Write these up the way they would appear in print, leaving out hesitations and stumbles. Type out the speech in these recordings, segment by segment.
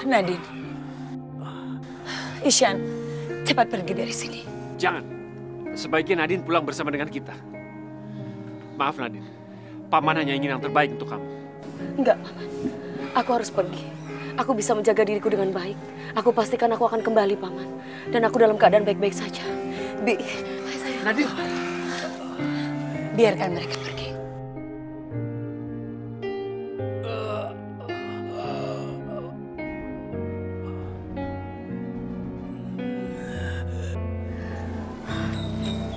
Nadine. Ishan, cepat pergi dari sini. Jangan. Sebaiknya Nadine pulang bersama dengan kita. Maaf Nadine, Paman hanya ingin yang terbaik untuk kamu. Enggak, Paman. Aku harus pergi. Aku bisa menjaga diriku dengan baik. Aku pastikan aku akan kembali, Paman. Dan aku dalam keadaan baik-baik saja. Nadine. Biarkan mereka pergi.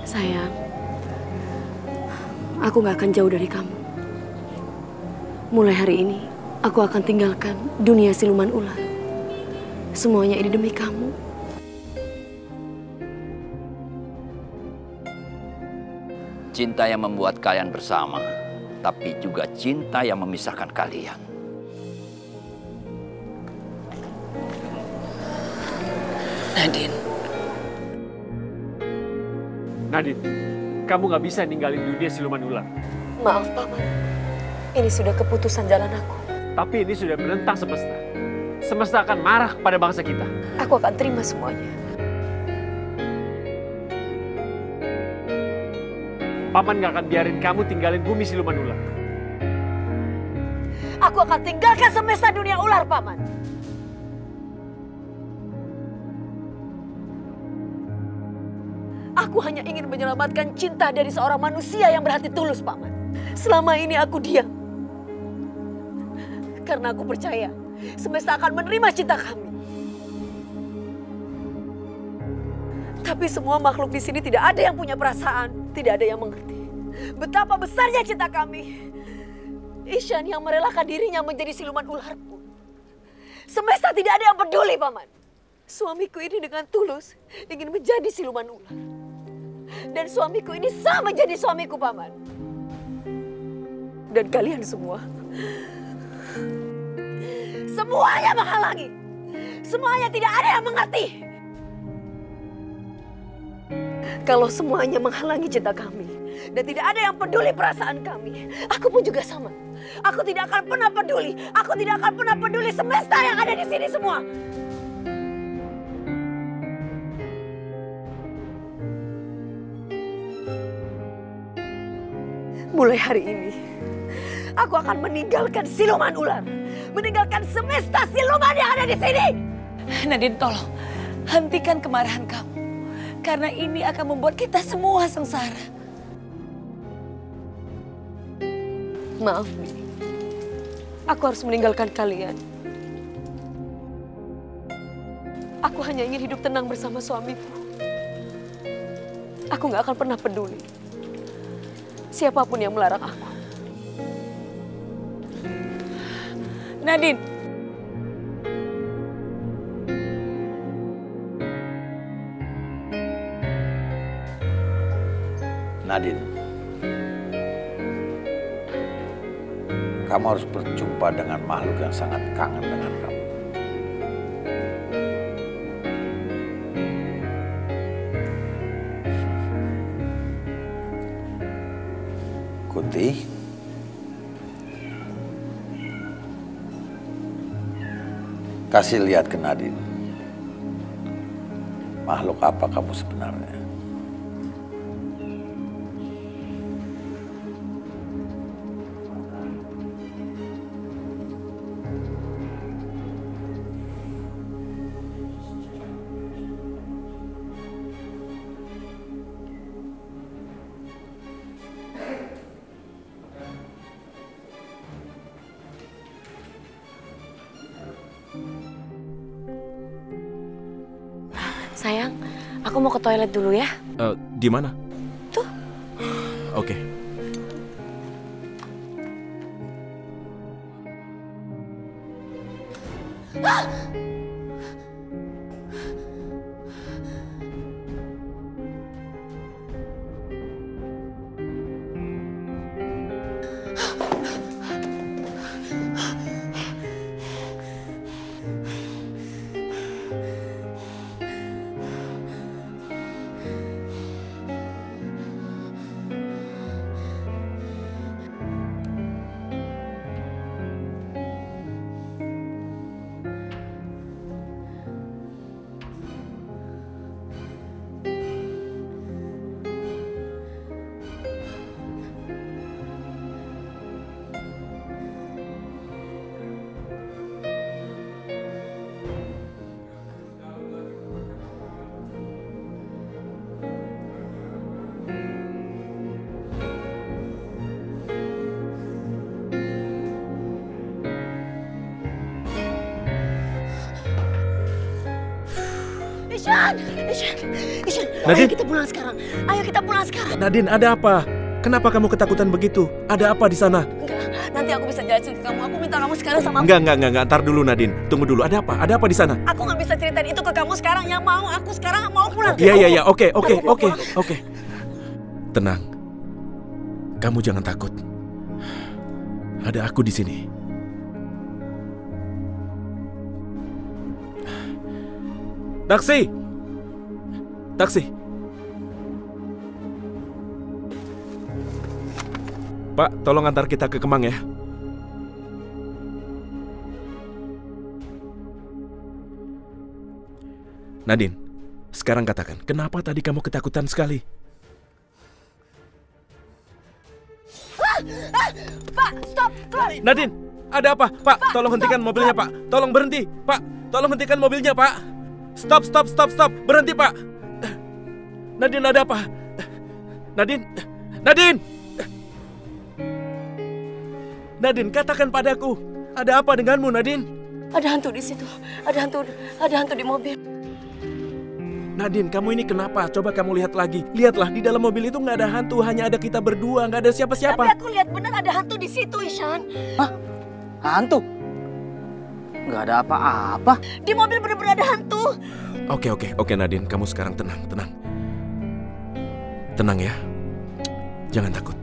Sayang, aku gak akan jauh dari kamu. Mulai hari ini, aku akan tinggalkan dunia siluman ular. Semuanya ini demi kamu. Cinta yang membuat kalian bersama, tapi juga cinta yang memisahkan kalian. Nadine. Nadine, kamu gak bisa ninggalin dunia siluman ular. Maaf, Paman. Ini sudah keputusan jalan aku. Tapi ini sudah menentang semesta. Semesta akan marah kepada bangsa kita. Aku akan terima semuanya. Paman gak akan biarin kamu tinggalin bumi siluman ular. Aku akan tinggalkan semesta dunia ular, Paman. Aku hanya ingin menyelamatkan cinta dari seorang manusia yang berhati tulus, Paman. Selama ini aku diam. Karena aku percaya semesta akan menerima cinta kami. Tapi semua makhluk di sini tidak ada yang punya perasaan, tidak ada yang mengerti betapa besarnya cinta kami. Ishan yang merelakan dirinya menjadi siluman ular pun. Semesta tidak ada yang peduli, Paman. Suamiku ini dengan tulus ingin menjadi siluman ular. Dan suamiku ini sah menjadi suamiku, Paman. Dan kalian semua, semuanya menghalangi. Semuanya tidak ada yang mengerti. Kalau semuanya menghalangi cinta kami dan tidak ada yang peduli perasaan kami, aku pun juga sama. Aku tidak akan pernah peduli. Aku tidak akan pernah peduli semesta yang ada di sini semua. Mulai hari ini, aku akan meninggalkan siluman ular. Meninggalkan semesta siluman yang ada di sini. Nadine, tolong hentikan kemarahan kamu. Karena ini akan membuat kita semua sengsara. Maaf, Mi. Aku harus meninggalkan kalian. Aku hanya ingin hidup tenang bersama suamiku. Aku gak akan pernah peduli siapapun yang melarang aku. Nadine. Nadine, kamu harus berjumpa dengan makhluk yang sangat kangen dengan kamu. Kunti, kasih lihat ke Nadine. Makhluk apa kamu sebenarnya? Sayang, aku mau ke toilet dulu ya. Di mana? Tuh. Oke. Ishan, Nadine. ayo kita pulang sekarang. Ayo kita pulang sekarang. Nadine, ada apa? Kenapa kamu ketakutan begitu? Ada apa di sana? Enggak, nanti aku bisa jelasin ke kamu. Aku minta kamu sekarang sama aku. Enggak. Ntar dulu Nadine. Tunggu dulu. Ada apa? Ada apa di sana? Aku nggak bisa ceritain itu ke kamu sekarang. Yang mau aku sekarang mau pulang. Iya. Oke. Tenang. Kamu jangan takut. Ada aku di sini. Taksi. Pak, tolong antar kita ke Kemang ya. Nadine, sekarang katakan, kenapa tadi kamu ketakutan sekali? Pak, stop, keluar. Nadine, ada apa? Pak, tolong hentikan mobilnya, Pak. Tolong berhenti. Pak, tolong hentikan mobilnya, Pak. Stop. Berhenti, Pak. Nadine, ada apa? Nadine, katakan padaku. Ada apa denganmu, Nadine? Ada hantu di situ. Ada hantu di mobil. Nadine, kamu ini kenapa? Coba kamu lihat lagi. Lihatlah, di dalam mobil itu nggak ada hantu. Hanya ada kita berdua, nggak ada siapa-siapa. Tapi aku lihat benar ada hantu di situ, Ishan. Hah? Hantu? Nggak ada apa-apa. Di mobil benar-benar ada hantu. Oke, Nadine. Kamu sekarang tenang. Tenang ya. Jangan takut.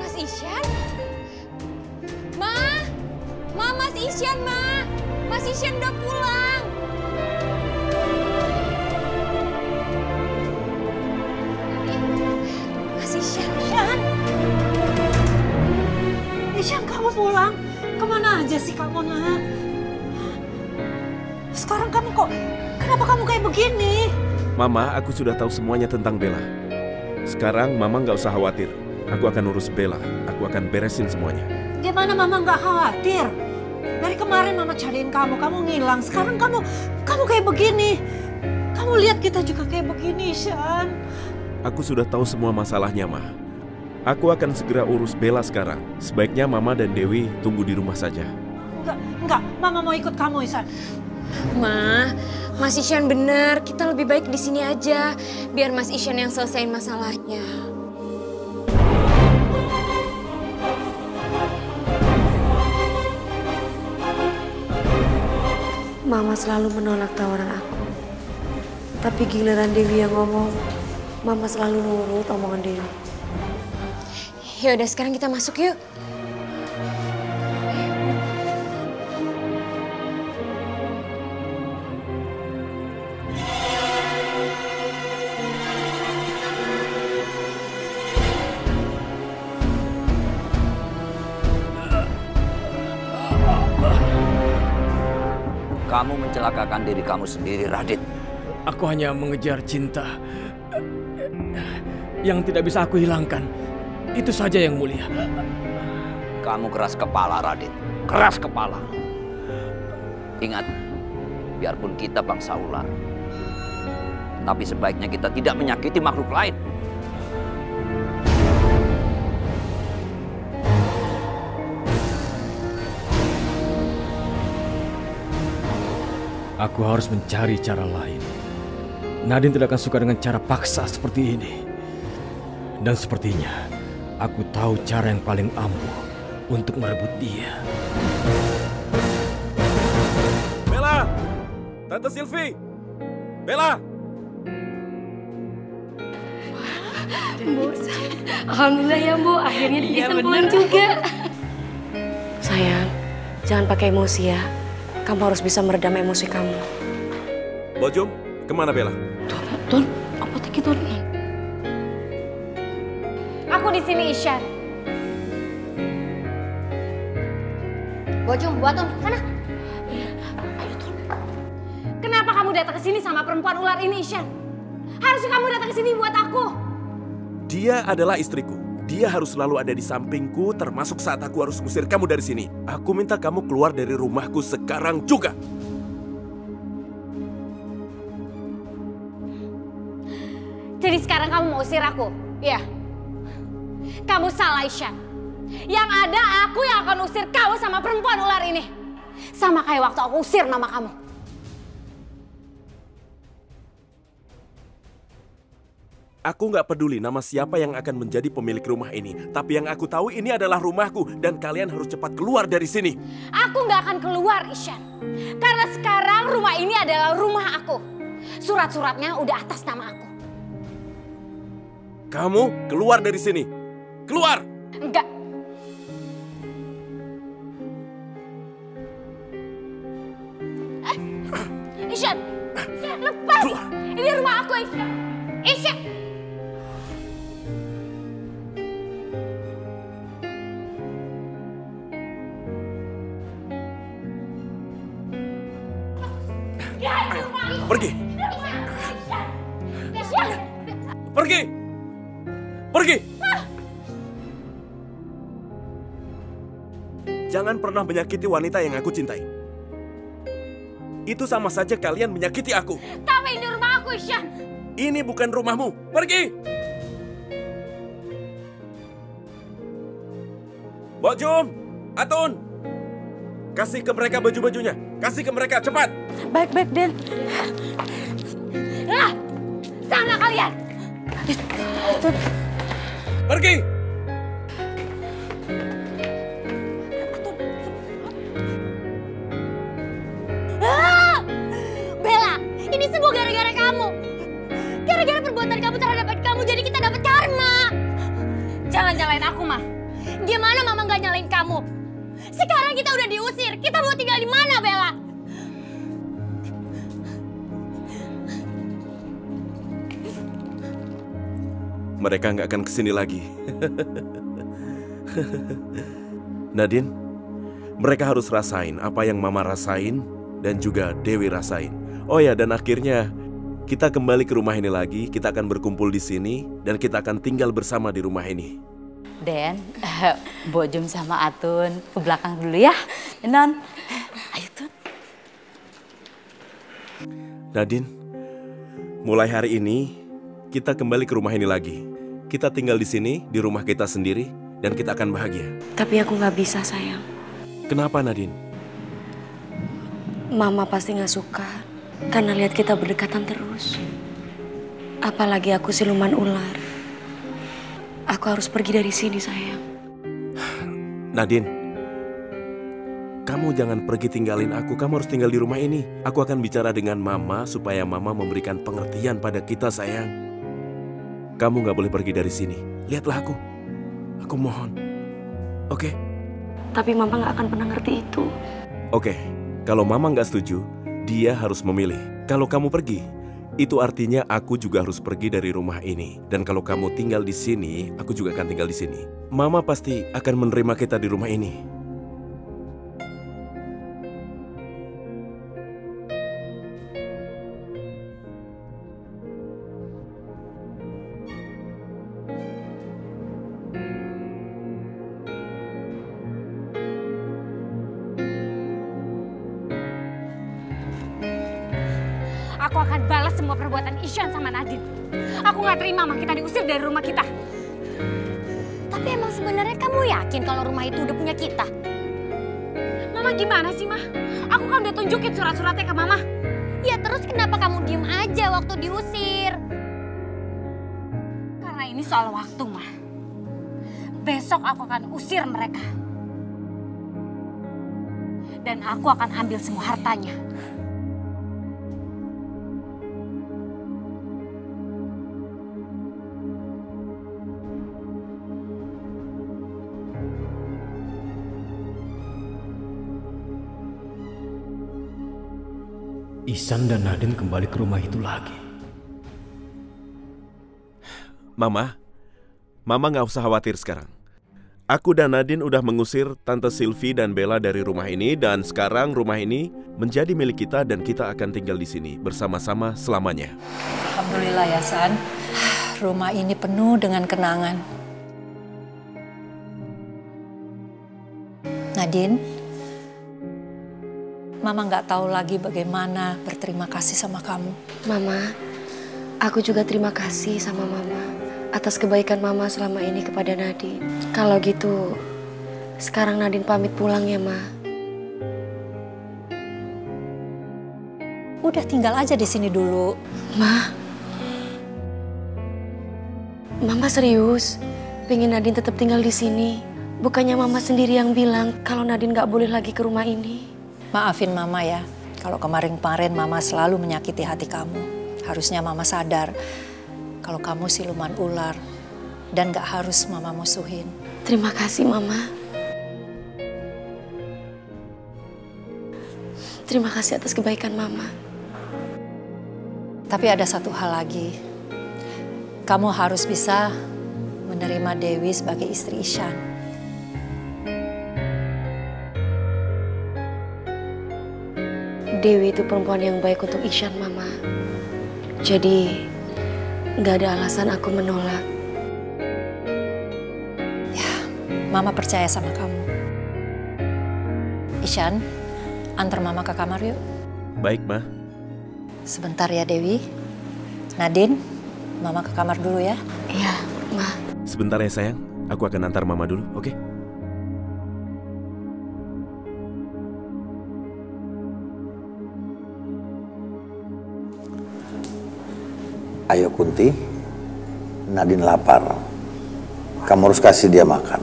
Mas Isyan? Mas Isyan, Ma. Mas Isyan udah pulang. Mas Isyan. Ishan, kamu pulang? Kemana aja sih kamu, nak? Sekarang kenapa kamu kayak begini? Mama, aku sudah tahu semuanya tentang Bella. Sekarang Mama nggak usah khawatir. Aku akan urus Bella. Aku akan beresin semuanya. Gimana Mama nggak khawatir? Dari kemarin Mama cariin kamu ngilang. Sekarang kamu kayak begini. Kamu lihat kita juga kayak begini, Shan. Aku sudah tahu semua masalahnya, Ma. Aku akan segera urus Bella sekarang. Sebaiknya Mama dan Dewi tunggu di rumah saja. Enggak. Mama mau ikut kamu, Ishan. Ma, Mas Isyan bener. Kita lebih baik di sini aja. Biar Mas Isyan yang selesaiin masalahnya. Mama selalu menolak tawaran aku. Tapi giliran Dewi yang ngomong, Mama selalu nurut omongan Dewi. Ya udah, sekarang kita masuk yuk. Kamu mencelakakan diri kamu sendiri, Radit. Aku hanya mengejar cinta yang tidak bisa aku hilangkan. Itu saja yang mulia. Kamu keras kepala, Radit. Keras kepala. Ingat, biarpun kita bangsa ular, tapi sebaiknya kita tidak menyakiti makhluk lain. Aku harus mencari cara lain. Nadine tidak akan suka dengan cara paksa seperti ini. Dan sepertinya aku tahu cara yang paling ampuh untuk merebut dia. Bella! Tante Sylvie! Bella! Bu, alhamdulillah ya Bu, akhirnya bisa pulang juga. Sayang, jangan pakai emosi ya. Kamu harus bisa meredam emosi kamu. Bojum, kemana Bella? Tun, apa tadi Tun? Aku di sini, Isyan. Bojum, buat Tun, sana. Ayo Tun. Kenapa kamu datang ke sini sama perempuan ular ini, Isyan? Harusnya kamu datang ke sini buat aku. Dia adalah istriku. Dia harus selalu ada di sampingku, termasuk saat aku harus ngusir kamu dari sini. Aku minta kamu keluar dari rumahku sekarang juga. Jadi sekarang kamu mau usir aku? Iya. Kamu salah, Isyan. Yang ada aku yang akan usir kamu sama perempuan ular ini. Sama kayak waktu aku usir mama kamu. Aku nggak peduli nama siapa yang akan menjadi pemilik rumah ini. Tapi yang aku tahu ini adalah rumahku dan kalian harus cepat keluar dari sini. Aku nggak akan keluar, Isyan. Karena sekarang rumah ini adalah rumah aku. Surat-suratnya udah atas nama aku. Kamu keluar dari sini. Keluar! Enggak. Isyan, lepas! Keluar. Ini rumah aku, Isyan. Isyan! Pergi! Pergi! Pergi! Jangan pernah menyakiti wanita yang aku cintai. Itu sama saja kalian menyakiti aku. Tapi ini rumah aku, Isyan. Ini bukan rumahmu. Pergi! Mbok Jum, Atun, kasih ke mereka baju-bajunya. Kasih ke mereka, cepat. Baik, Den. Nah, sana kalian. Pergi! Bella, ini semua gara-gara kamu. Gara-gara perbuatan kamu terhadap adik kamu, jadi kita dapat karma. Jangan nyalain aku, Ma. Gimana Mama nggak nyalain kamu? Sekarang kita udah diusir. Kita mau tinggal di mana, Bella? Mereka nggak akan kesini lagi. Nadine, mereka harus rasain apa yang Mama rasain dan juga Dewi rasain. Oh ya, dan akhirnya kita kembali ke rumah ini lagi. Kita akan berkumpul di sini dan kita akan tinggal bersama di rumah ini. Den, Mbok Jum sama Atun ke belakang dulu ya. Non, ayo Tun. Nadine, mulai hari ini kita kembali ke rumah ini lagi. Kita tinggal di sini, di rumah kita sendiri, dan kita akan bahagia. Tapi aku nggak bisa, sayang. Kenapa, Nadine? Mama pasti nggak suka karena lihat kita berdekatan terus. Apalagi aku siluman ular. Aku harus pergi dari sini, sayang. Nadine, kamu jangan pergi tinggalin aku. Kamu harus tinggal di rumah ini. Aku akan bicara dengan Mama supaya Mama memberikan pengertian pada kita, sayang. Kamu nggak boleh pergi dari sini. Lihatlah aku. Aku mohon. Oke? Tapi Mama nggak akan pernah ngerti itu. Oke, kalau Mama nggak setuju, dia harus memilih. Kalau kamu pergi, itu artinya aku juga harus pergi dari rumah ini. Dan kalau kamu tinggal di sini, aku juga akan tinggal di sini. Mama pasti akan menerima kita di rumah ini. Aku akan balas semua perbuatan Isyan sama Nadine. Aku nggak terima, Ma, kita diusir dari rumah kita. Tapi emang sebenarnya kamu yakin kalau rumah itu udah punya kita? Mama gimana sih, Ma? Aku kan udah tunjukin surat-suratnya ke Mama. Ya terus kenapa kamu diem aja waktu diusir? Karena ini soal waktu, Ma. Besok aku akan usir mereka. Dan aku akan ambil semua hartanya. Ihsan dan Nadine kembali ke rumah itu lagi. Mama nggak usah khawatir sekarang. Aku dan Nadine udah mengusir Tante Sylvie dan Bella dari rumah ini. Dan sekarang rumah ini menjadi milik kita dan kita akan tinggal di sini bersama-sama selamanya. Alhamdulillah ya, San. Rumah ini penuh dengan kenangan. Nadine, Mama nggak tahu lagi bagaimana berterima kasih sama kamu. Mama, aku juga terima kasih sama Mama atas kebaikan Mama selama ini kepada Nadine. Kalau gitu, Sekarang Nadine pamit pulang ya, Ma. Udah tinggal aja di sini dulu. Ma. Mama serius. Pengen Nadine tetap tinggal di sini. Bukannya Mama sendiri yang bilang kalau Nadine gak boleh lagi ke rumah ini. Maafin Mama ya. Kalau kemarin-kemarin Mama selalu menyakiti hati kamu. Harusnya Mama sadar kalau kamu siluman ular. Dan gak harus Mama musuhin. Terima kasih, Mama. Terima kasih atas kebaikan Mama. Tapi ada satu hal lagi. Kamu harus bisa menerima Dewi sebagai istri Ishan. Dewi itu perempuan yang baik untuk Ishan, Mama. Jadi, nggak ada alasan aku menolak. Ya, Mama percaya sama kamu. Ishan, antar Mama ke kamar yuk. Baik, Ma. Sebentar ya, Dewi. Nadine, Mama ke kamar dulu ya. Iya, Ma. Sebentar ya, sayang. Aku akan antar Mama dulu, oke? Ayo Kunti, Nadine lapar. Kamu harus kasih dia makan.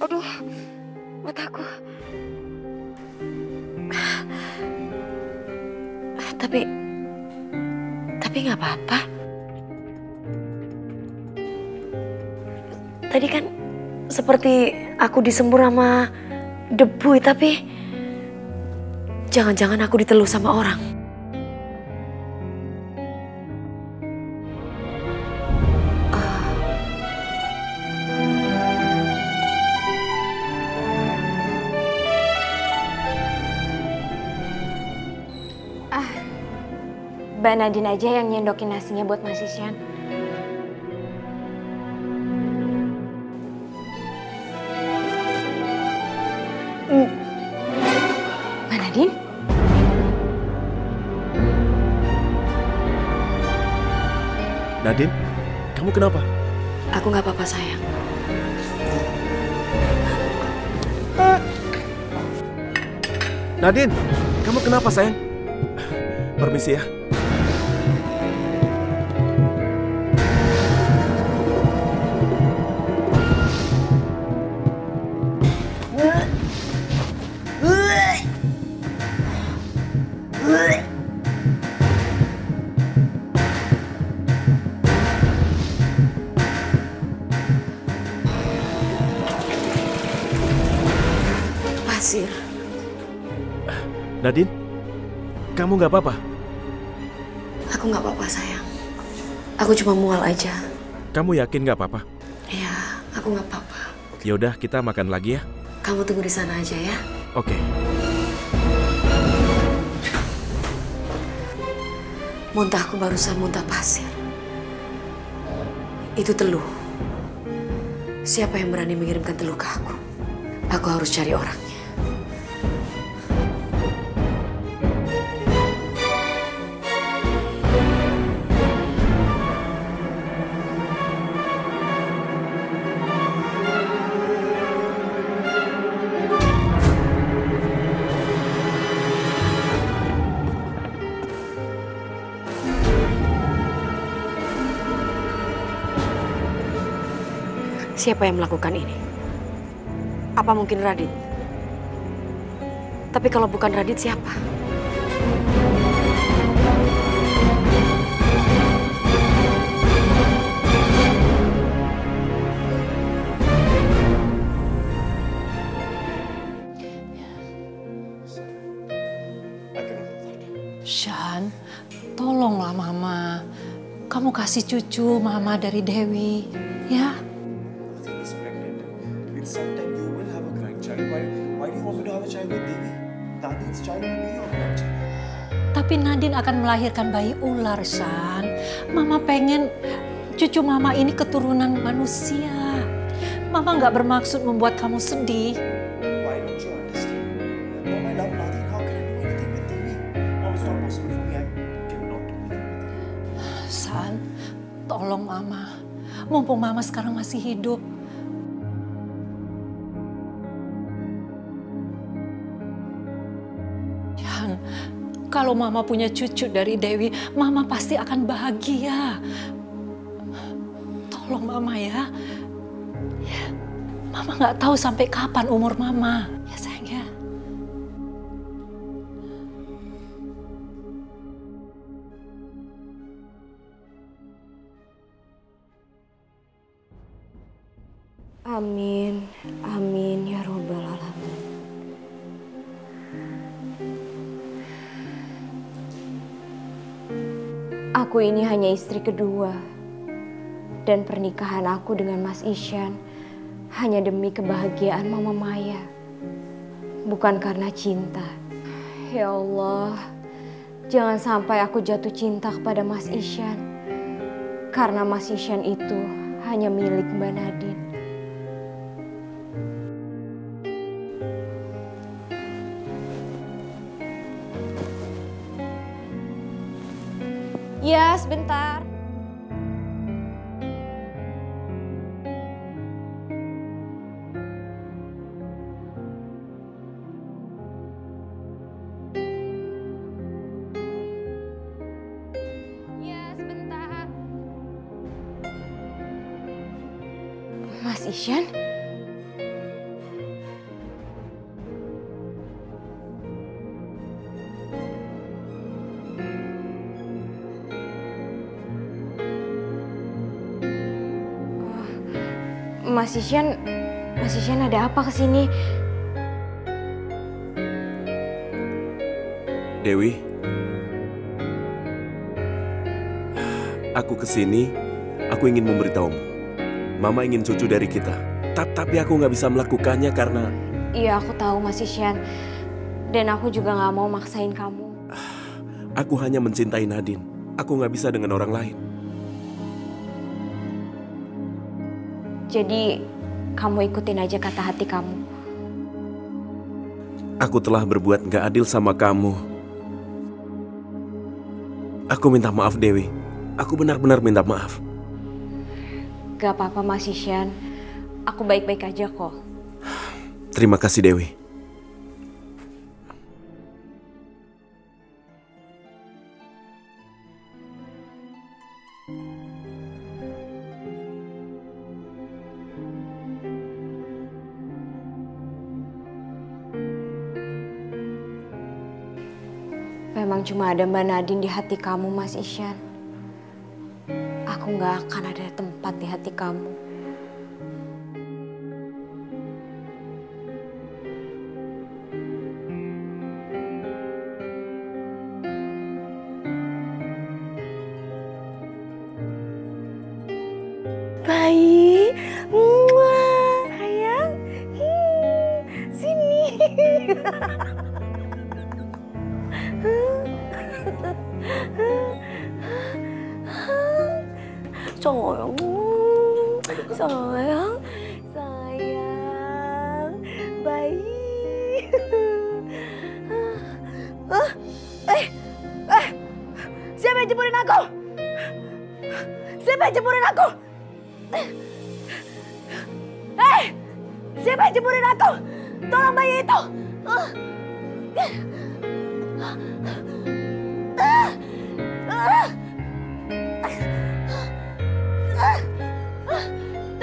Aduh, mataku. Tapi nggak apa-apa. Tadi kan seperti aku disembur sama debu, tapi jangan-jangan aku ditelus sama orang. Mbak Nadine aja yang nyendokin nasinya buat Mas Ishan. Mbak Nadine? Nadine, kamu kenapa? Aku nggak apa-apa, sayang. Nadine, kamu kenapa, sayang? Permisi ya. Pasir. Nadine, kamu nggak apa-apa? Aku nggak apa-apa, sayang. Aku cuma mual aja. Kamu yakin nggak apa-apa? Iya, aku nggak apa-apa. Yaudah, kita makan lagi ya. Kamu tunggu di sana aja ya. Oke. Muntahku barusan muntah pasir. Itu teluh. Siapa yang berani mengirimkan teluh ke aku? Aku harus cari orangnya. Siapa yang melakukan ini? Apa mungkin Radit? Tapi kalau bukan Radit, siapa? Shan, tolonglah Mama. Kamu kasih cucu Mama dari Dewi, ya? sometime you will have a grandchild. Why do you want me to have a child with Devi? Nadin's child will be your grandchild. Tapi Nadine akan melahirkan bayi ular, San. Mama pengen cucu mama ini keturunan manusia. Mama nggak bermaksud membuat kamu sedih. Why don't you understand? Mom, I love Nadine. How can I do anything with Devi? Mom, it's not possible for me. I cannot do anything with Devi. San, tolong Mama. Mumpung Mama sekarang masih hidup. Yan, kalau Mama punya cucu dari Dewi, Mama pasti akan bahagia. Tolong Mama ya. Mama nggak tahu sampai kapan umur Mama. Ya sayang ya. Amin, amin ya robbal alamin. Aku ini hanya istri kedua. Dan pernikahan aku dengan Mas Isyan hanya demi kebahagiaan Mama Maya. Bukan karena cinta. Ya Allah, jangan sampai aku jatuh cinta kepada Mas Isyan. Karena Mas Isyan itu hanya milik Mbak Nadine. Ya, sebentar. Mas Isyan? Mas Isyan ada apa kesini? Dewi, aku kesini, aku ingin memberitahumu. Mama ingin cucu dari kita, tapi aku nggak bisa melakukannya karena... Iya, aku tahu Mas Isyan. Dan aku juga nggak mau maksain kamu. Aku hanya mencintai Nadine. Aku nggak bisa dengan orang lain. Jadi, kamu ikutin aja kata hati kamu. Aku telah berbuat nggak adil sama kamu. Aku minta maaf, Dewi. Aku benar-benar minta maaf. Gak apa-apa, Mas Isyan. Aku baik-baik aja kok. Terima kasih, Dewi. Memang cuma ada Mbak Nadine di hati kamu, Mas Isyan. Aku gak akan ada tempat di hati kamu. Bayi, sayang, sini. Sayang, bayi. Siapa yang jemurin aku? Siapa yang jemurin aku? Siapa yang jemurin aku? Tolong bayi itu.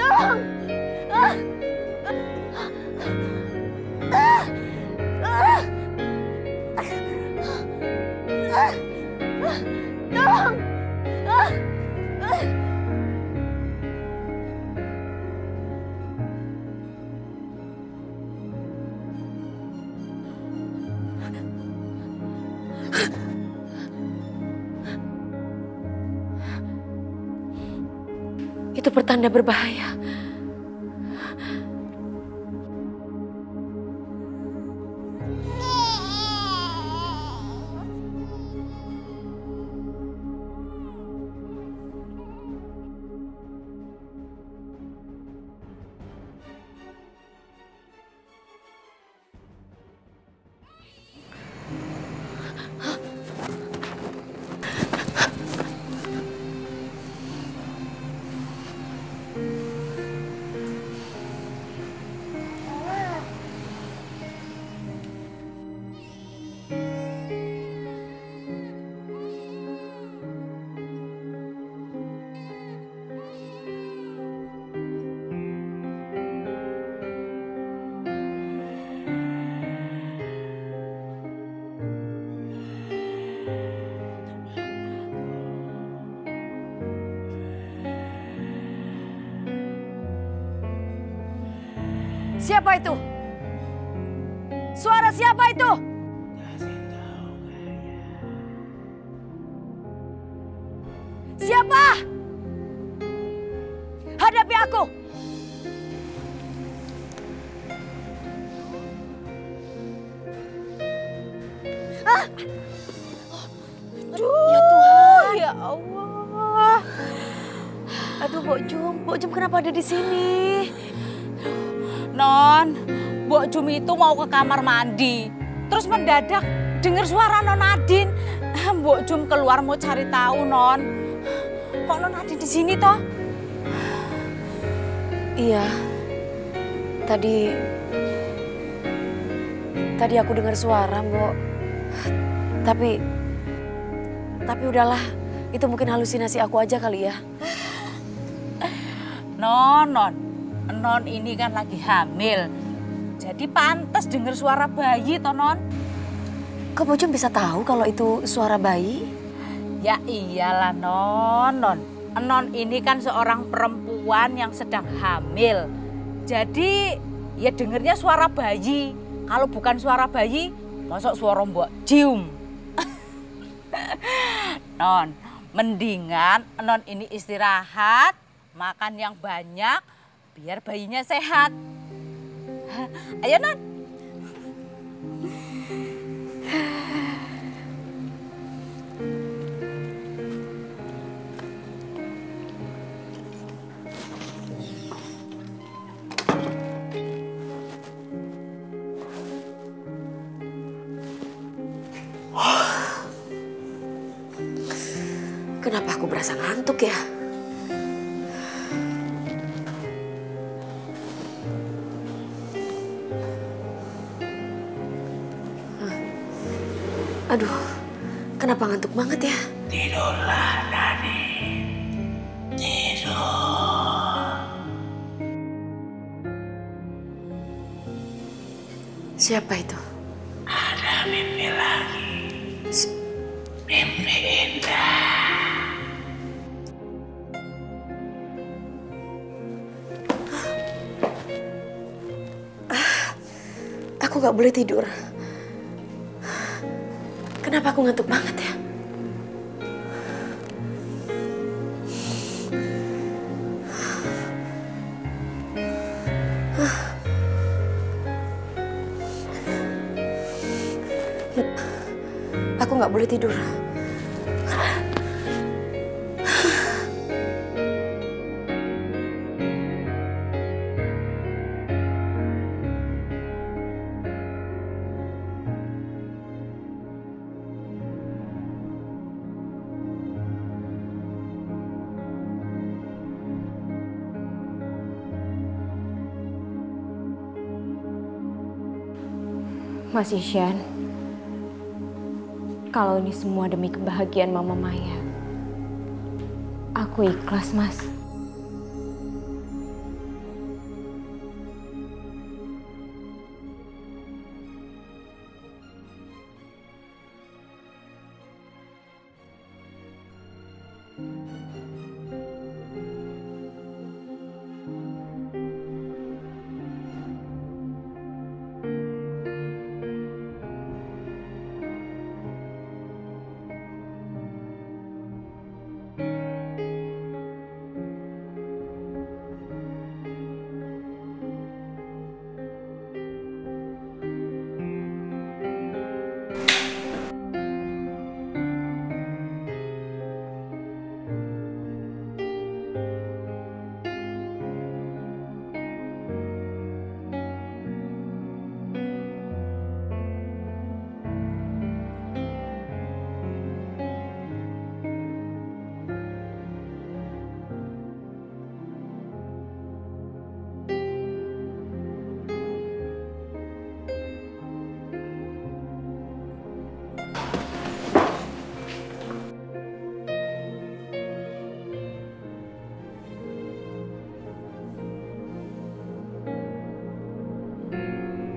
Tolong. Tolong. Itu pertanda berbahaya. Siapa itu? Suara siapa itu? Siapa? Hadapi aku. Ah! Ya Tuhan. Ya Allah. Aduh, Mbok Jum kenapa ada di sini? Non, Mbok Jum itu mau ke kamar mandi. Terus mendadak dengar suara Non Nadine. Mbok Jum keluar mau cari tahu, Non. Kok Non Nadine di sini toh? Iya. Tadi aku dengar suara, Mbok. Tapi udahlah. Itu mungkin halusinasi aku aja kali ya. Non ini kan lagi hamil. Jadi pantas dengar suara bayi toh, Non. Kok Mbok Jum bisa tahu kalau itu suara bayi? Ya iyalah, Non ini kan seorang perempuan yang sedang hamil. Jadi ya dengernya suara bayi. Kalau bukan suara bayi, masuk suara Mbok Jum. Non, mendingan Non ini istirahat, makan yang banyak, biar bayinya sehat. Ayo, Non. Kenapa aku berasa ngantuk ya? Aduh, kenapa ngantuk banget ya? Tidurlah, Nani. Tidur. Siapa itu? Ada mimpi lagi. Mimpi indah. Aku gak boleh tidur. Kenapa aku ngantuk banget ya? Aku gak boleh tidur. Mas Isyan, kalau ini semua demi kebahagiaan Mama Maya, aku ikhlas, Mas.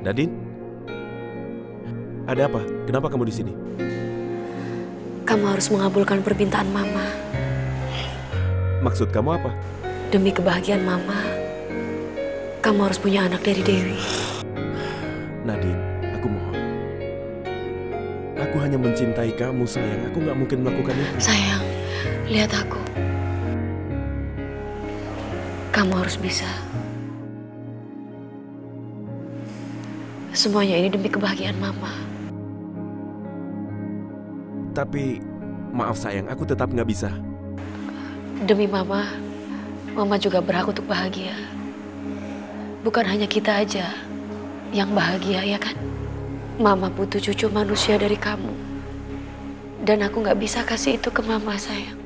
Nadine? Ada apa? Kenapa kamu di sini? Kamu harus mengabulkan permintaan Mama. Maksud kamu apa? Demi kebahagiaan Mama, kamu harus punya anak dari Dewi. Nadine, aku mohon. Aku hanya mencintai kamu, sayang. Aku nggak mungkin melakukan itu. Sayang, lihat aku. Kamu harus bisa. Semuanya ini demi kebahagiaan Mama. Tapi, maaf sayang, aku tetap nggak bisa. Demi Mama, Mama juga berhak untuk bahagia. Bukan hanya kita aja yang bahagia, ya kan? Mama butuh cucu manusia dari kamu. Dan aku nggak bisa kasih itu ke Mama, sayang.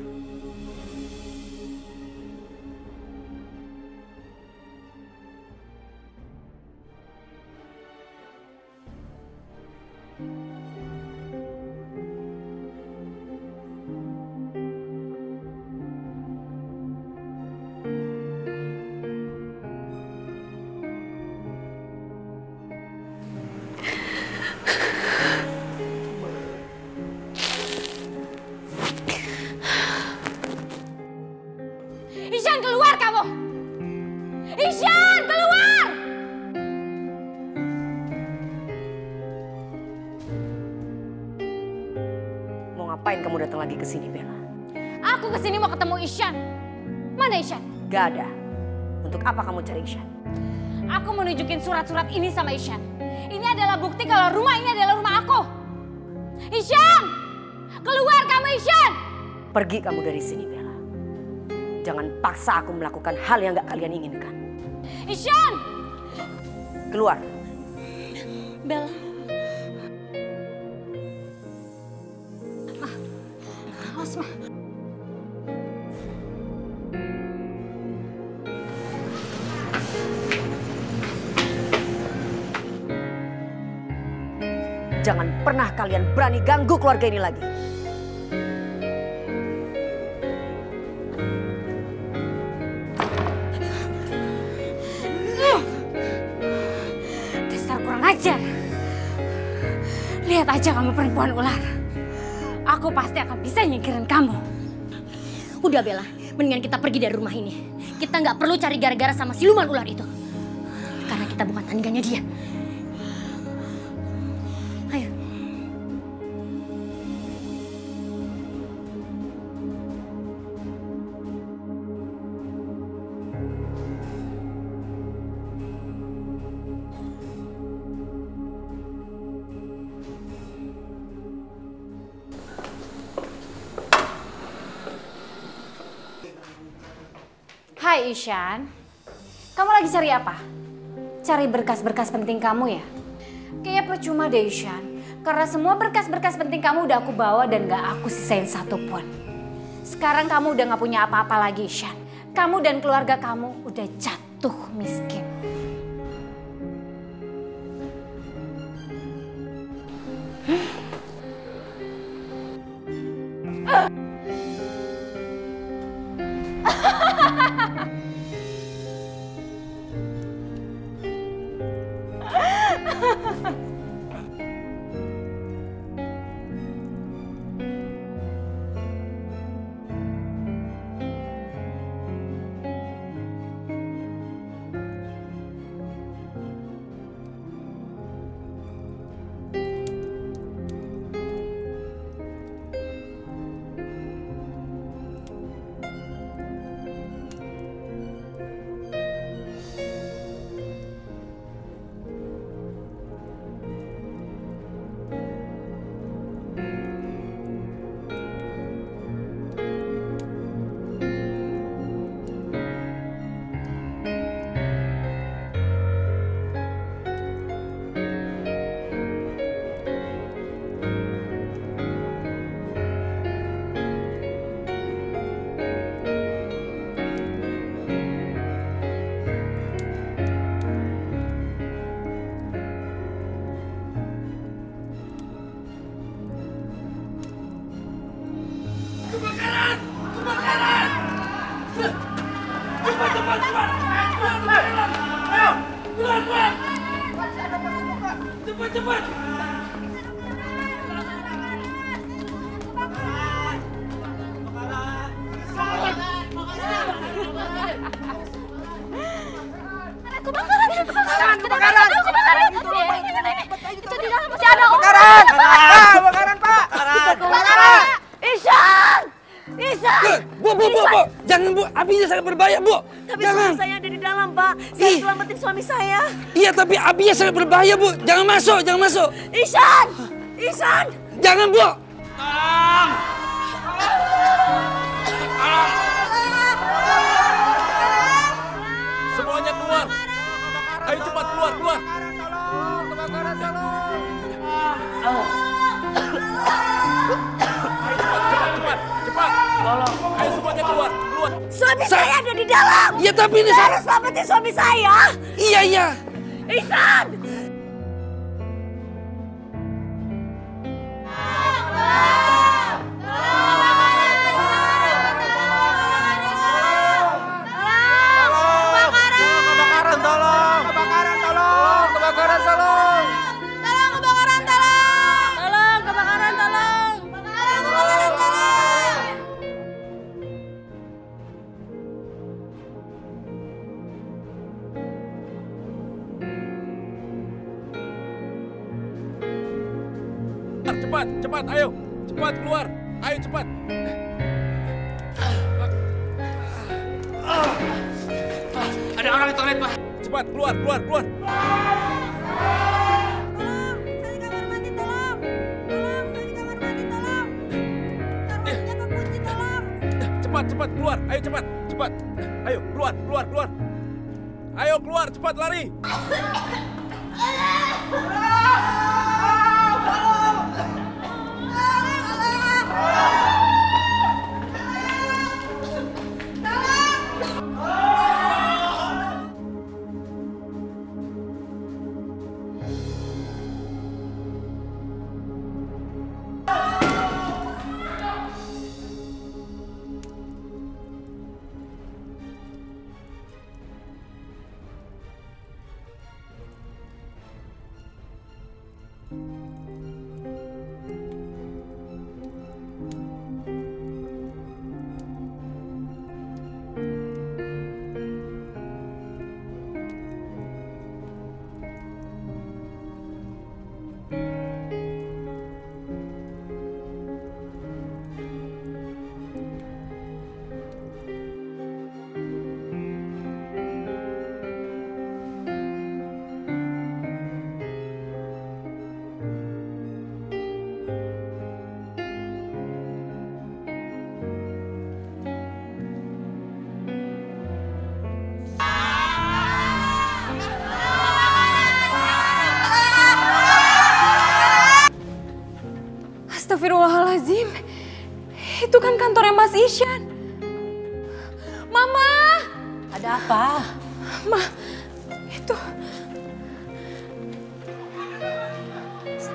Ishan, keluar kamu! Ishan, keluar! Mau ngapain kamu datang lagi ke sini, Bella? Aku ke sini mau ketemu Ishan. Mana Ishan? Gak ada. Untuk apa kamu cari Ishan? Aku mau nunjukin surat-surat ini sama Ishan. Ini adalah bukti kalau rumah ini adalah rumah aku. Ishan! Keluar kamu, Ishan! Pergi kamu dari sini, Bella. Jangan paksa aku melakukan hal yang gak kalian inginkan. Ishan! Keluar. Bella. Osma. Jangan pernah kalian berani ganggu keluarga ini lagi. Dasar kurang ajar. Lihat aja kamu perempuan ular. Aku pasti akan bisa nyingkirin kamu. Udah Bella, mendingan kita pergi dari rumah ini. Kita nggak perlu cari gara-gara sama siluman ular itu. Karena kita bukan tandingannya dia. Ayo. Hai Ishan, kamu lagi cari apa? Cari berkas-berkas penting kamu ya? Kayaknya percuma deh Ishan, karena semua berkas-berkas penting kamu udah aku bawa dan gak aku sisain satu pun. Sekarang kamu udah gak punya apa-apa lagi Ishan. Kamu dan keluarga kamu udah jatuh miskin. Kebakaran! Kebakaran! Cepat, cepat, cepat! Ayo! Keluar, keluar! Cepat, cepat! Anakku bangun! Kebakaran! Itu di dalam masih ada orang. Kebakaran! Kebakaran, Pak! Kebakaran! Ihsan! Ihsan! Bu! Jangan, Bu. Apinya sangat berbahaya, Bu. Tapi Jangan. suami saya ada di dalam, Pak. Saya selamatin suami saya. Iya, tapi apinya sangat berbahaya, Bu. Jangan masuk. Ihsan! Ihsan! Jangan, Bu. Semuanya keluar. Ayo cepat keluar. Kebakaran, tolong! Cepat. Tolong. Ayo semuanya keluar. Suami saya ada di dalam. Iya, tapi ini saya harus selamatin suami saya. Iya. Ihsan! Cepat, ayo. Cepat keluar. Ayo cepat. Ada orang di toilet, Pak. Cepat keluar. Cepat keluar. Ayo cepat. Ayo keluar. Ayo keluar, cepat lari. Astagfirullahaladzim, itu kan kantornya Mas Ihsan. Mama! Ada apa? Ma, itu...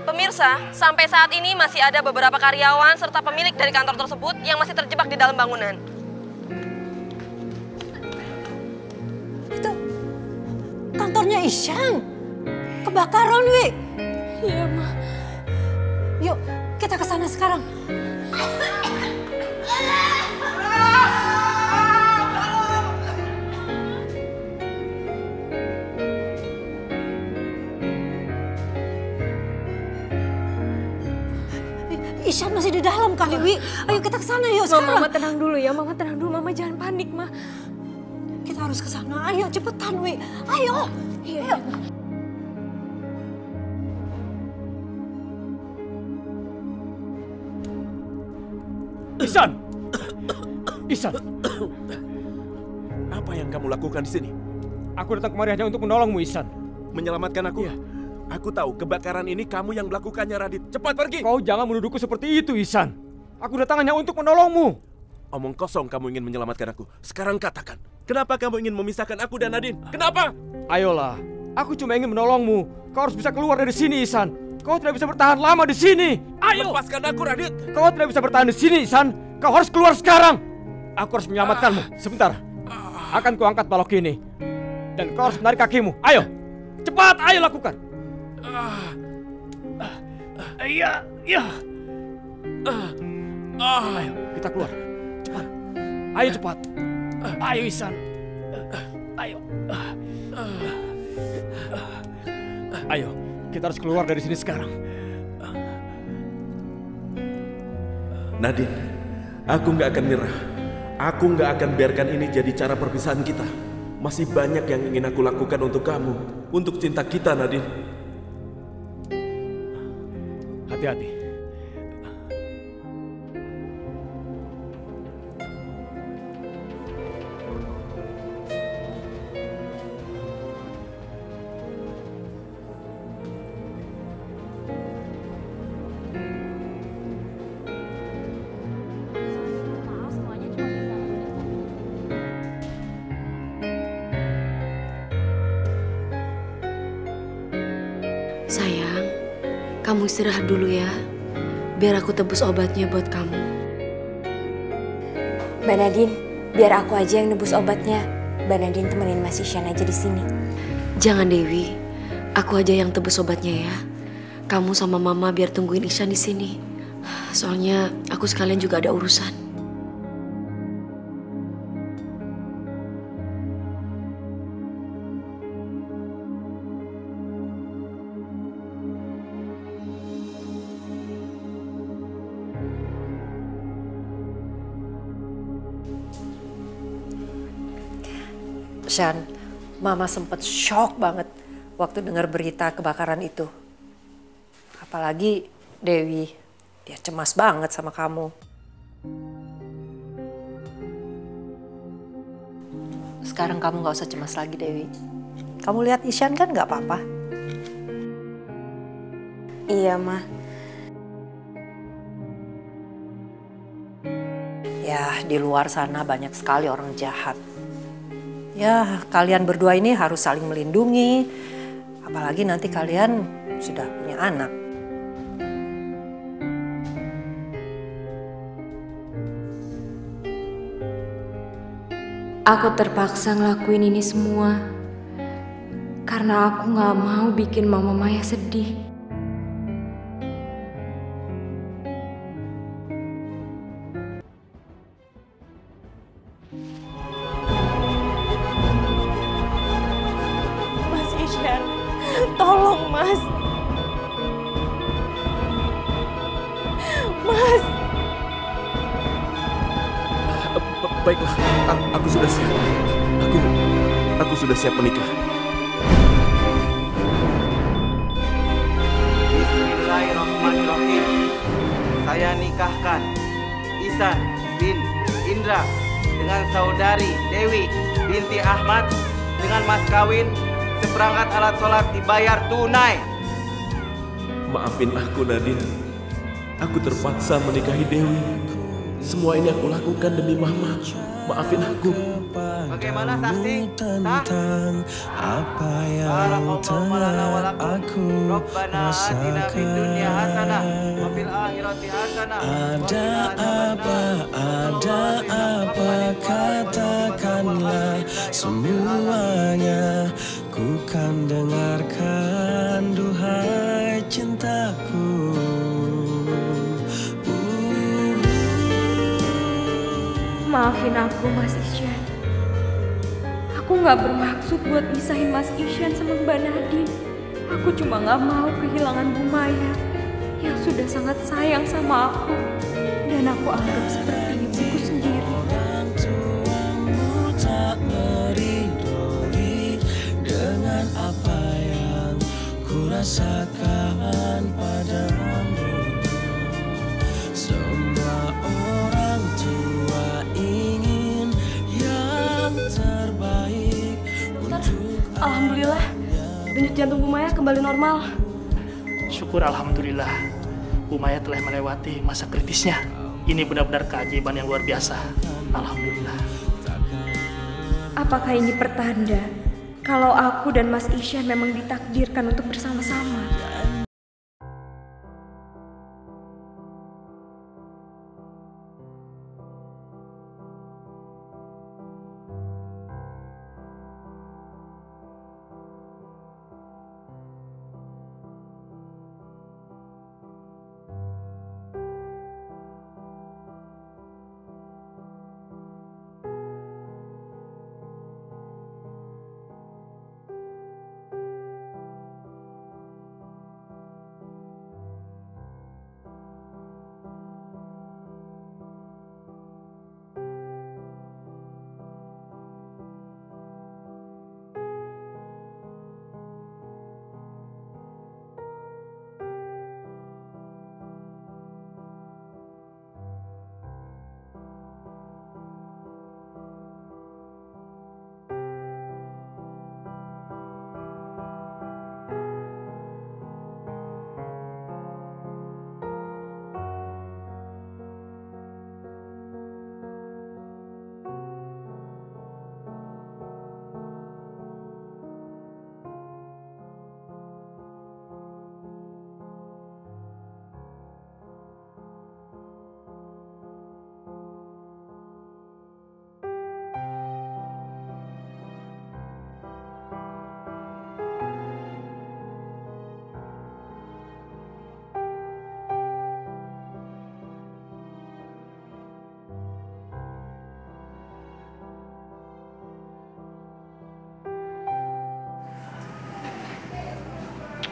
Pemirsa, sampai saat ini masih ada beberapa karyawan serta pemilik dari kantor tersebut yang masih terjebak di dalam bangunan. Itu kantornya Ihsan. Kebakaran, Wi. Iya, Ma. Yuk, kita ke sana sekarang. Ihsan masih di dalam kali, Wi. Ayo kita ke sana yuk sekarang. Mama tenang dulu ya, Mama tenang dulu. Mama jangan panik, Ma. Kita harus ke sana. Ayo cepetan, Wi. Ayo. Iya. Ihsan. Apa yang kamu lakukan di sini? Aku datang kemari hanya untuk menolongmu, Ihsan. Menyelamatkan aku? Iya. Aku tahu kebakaran ini kamu yang melakukannya, Radit. Cepat pergi! Kau jangan menuduhku seperti itu, Ihsan. Aku datang hanya untuk menolongmu. Omong kosong kamu ingin menyelamatkan aku. Sekarang katakan, kenapa kamu ingin memisahkan aku dan Nadine? Kenapa? Ayolah, aku cuma ingin menolongmu. Kau harus bisa keluar dari sini, Ihsan. Kau tidak bisa bertahan lama di sini. Ayo! Lepaskan aku, Radit. Kau tidak bisa bertahan di sini, Ihsan. Kau harus keluar sekarang. Aku harus menyelamatkanmu. Sebentar. Akan kuangkat balok ini. Dan kau harus menarik kakimu. Ayo. Cepat, ayo lakukan. Iya. Ayo, kita keluar. Cepat. Ayo cepat. Ayo, Ihsan. Ayo. Ayo, kita harus keluar dari sini sekarang. Nadine, aku nggak akan nyerah. Aku nggak akan biarkan ini jadi cara perpisahan kita. Masih banyak yang ingin aku lakukan untuk kamu, untuk cinta kita, Nadine. Hati-hati. Sayang, kamu istirahat dulu ya. Biar aku tebus obatnya buat kamu. Mbak Nadine, biar aku aja yang nebus obatnya. Mbak Nadine temenin Mas Isyan aja di sini. Jangan Dewi, aku aja yang tebus obatnya ya. Kamu sama Mama biar tungguin Ihsan di sini. Soalnya aku sekalian juga ada urusan. Shan, Mama sempet shock banget waktu dengar berita kebakaran itu. Apalagi Dewi, dia cemas banget sama kamu. Sekarang kamu gak usah cemas lagi, Dewi. Kamu lihat Ihsan kan gak apa-apa. Iya, Ma. Ya, di luar sana banyak sekali orang jahat. Ya, kalian berdua ini harus saling melindungi. Apalagi nanti kalian sudah punya anak. Aku terpaksa ngelakuin ini semua karena aku gak mau bikin Mama Maya sedih. Mas Isyan, tolong Mas. Mas. Baiklah, aku sudah siap. Aku sudah siap menikah. Bismillahirrahmanirrahim. Saya nikahkan Ihsan bin Indra dengan saudari Dewi binti Ahmad dengan mas kawin seperangkat alat sholat dibayar tunai. Maafin aku, Nadine. Aku terpaksa menikahi Dewi. Semua ini aku lakukan demi Mama. Maafin aku. Bagaimana saksi? Tentang apa yang telah aku rasakan. Ada apa, katakanlah semuanya. Ku kan dengarkan, duhai cintaku. Maafin aku, Mas Isyan. Aku gak bermaksud buat pisahin Mas Isyan sama Mbak Nadine. Aku cuma gak mau kehilangan Bu Maya yang sudah sangat sayang sama aku. Dan aku anggap seperti ibuku sendiri. Orang tuamu tak meridoi dengan apa yang ku rasakan padamu. Semua orang tua ingin yang terbaik untuk. Alhamdulillah, denyut jantung Bu Maya kembali normal. Syukur alhamdulillah, Bu Maya telah melewati masa kritisnya. Ini benar-benar keajaiban yang luar biasa. Alhamdulillah. Apakah ini pertanda kalau aku dan Mas Isyan memang ditakdirkan untuk bersama-sama?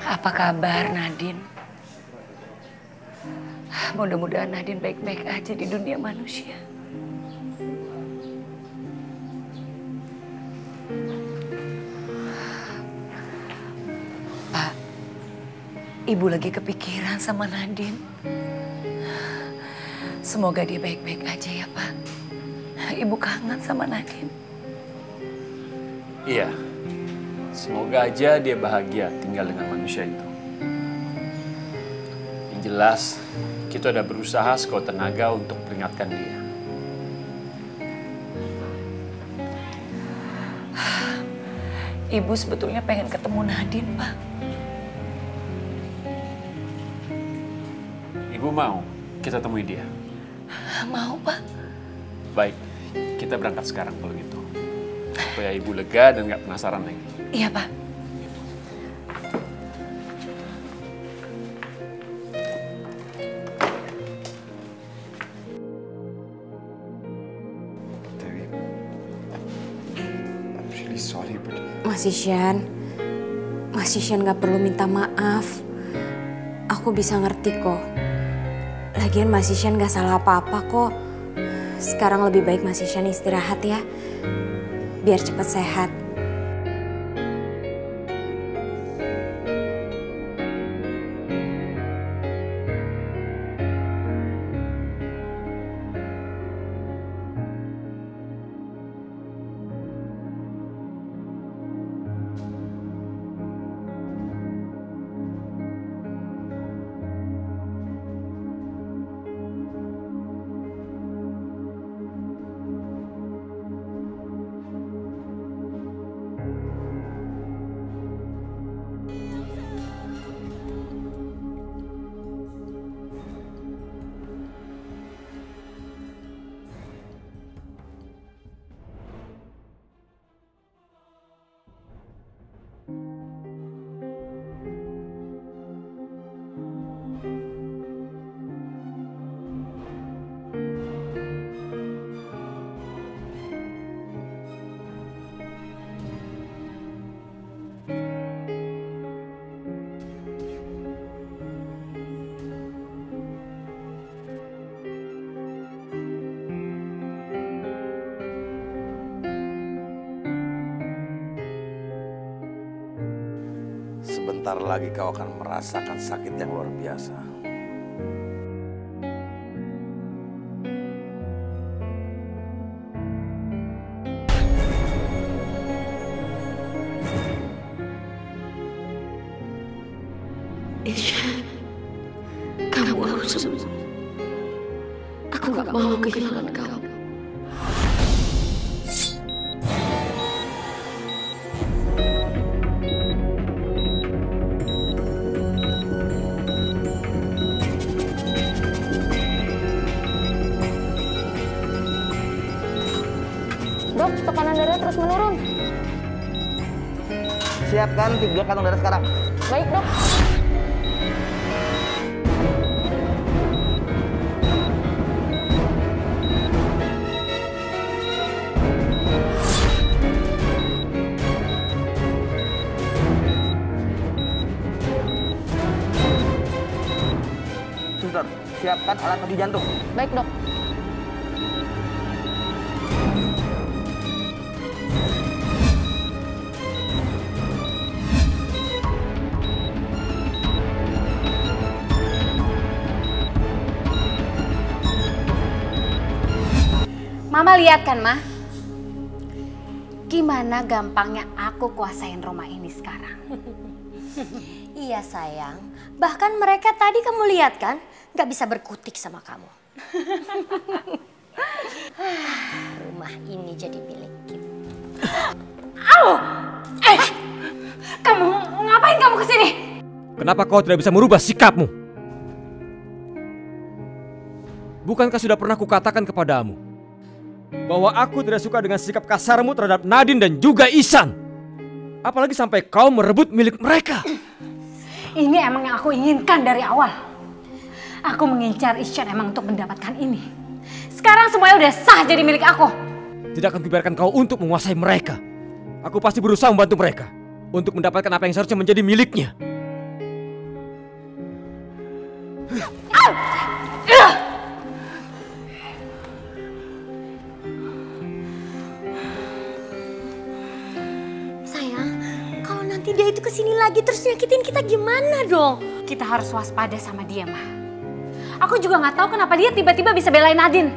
Apa kabar Nadine? Mudah-mudahan Nadine baik-baik aja di dunia manusia. Pak, Ibu lagi kepikiran sama Nadine. Semoga dia baik-baik aja ya Pak. Ibu kangen sama Nadine. Iya, semoga aja dia bahagia tinggal dengan manusia itu. Yang jelas, kita udah berusaha sekuat tenaga untuk peringatkan dia. Ibu sebetulnya pengen ketemu Nadine, Pak. Ibu mau kita temui dia? Mau, Pak. Baik, kita berangkat sekarang kalau gitu. Supaya Ibu lega dan nggak penasaran lagi. Iya, Pak. Mas Isyan gak perlu minta maaf. Aku bisa ngerti kok. Lagian Mas Isyan gak salah apa-apa kok. Sekarang lebih baik Mas Isyan istirahat ya. Biar cepat sehat. Sebentar lagi kau akan merasakan sakit yang luar biasa. Isyan, kamu harus sembuh. Aku gak mau kehilangan kamu. Dok, tekanan darah terus menurun. Siapkan 3 kantong darah sekarang. Baik, Dok. Suster, siapkan alat uji jantung. Baik, Dok. Mama lihat kan, Ma? Gimana gampangnya aku kuasain rumah ini sekarang. Iya sayang, bahkan mereka tadi kamu lihat kan, gak bisa berkutik sama kamu. Rumah ini jadi milik kita. Au! Kamu ngapain kamu kesini? Kenapa kau tidak bisa merubah sikapmu? Bukankah sudah pernah kukatakan kepadamu bahwa aku tidak suka dengan sikap kasarmu terhadap Nadine dan juga Ihsan. Apalagi sampai kau merebut milik mereka. Ini emang yang aku inginkan dari awal. Aku mengincar Ihsan emang untuk mendapatkan ini. Sekarang semuanya udah sah jadi milik aku. Tidak akan kubiarkan kau untuk menguasai mereka. Aku pasti berusaha membantu mereka untuk mendapatkan apa yang seharusnya menjadi miliknya. nanti dia itu kesini lagi terus nyakitin kita gimana dong? Kita harus waspada sama dia, Ma. Aku juga nggak tahu kenapa dia tiba-tiba bisa belain Nadine.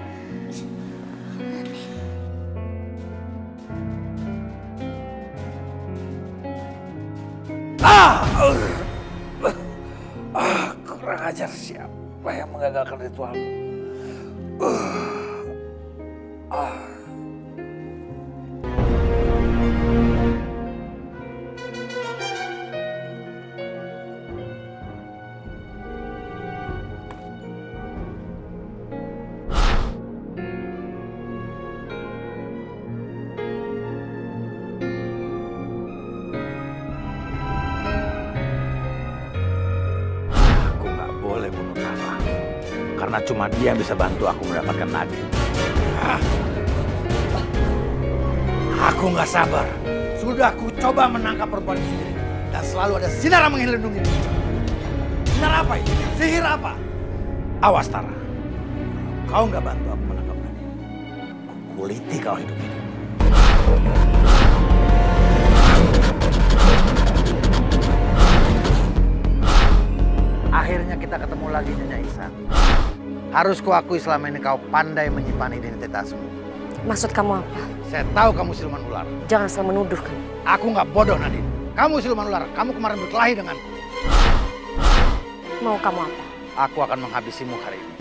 Kurang ajar, siapa yang menggagalkan ritual? Karena cuma dia yang bisa bantu aku mendapatkan Nadine. Aku nggak sabar. Sudah aku coba menangkap perempuan itu sendiri. Dan selalu ada sinar yang melindungi. Sinar apa itu? Sihir apa? Awas Tara. Kalau kau nggak bantu aku menangkap Nadine, aku kuliti kau hidup-hidup. Akhirnya kita ketemu lagi, Nyonya Ihsan. Harus kuakui selama ini kau pandai menyimpan identitasmu. Maksud kamu apa? Saya tahu kamu siluman ular. Jangan selalu menuduh kan. Aku nggak bodoh, Nadine. Kamu siluman ular. Kamu kemarin berkelahi denganku. Mau kamu apa? Aku akan menghabisimu hari ini.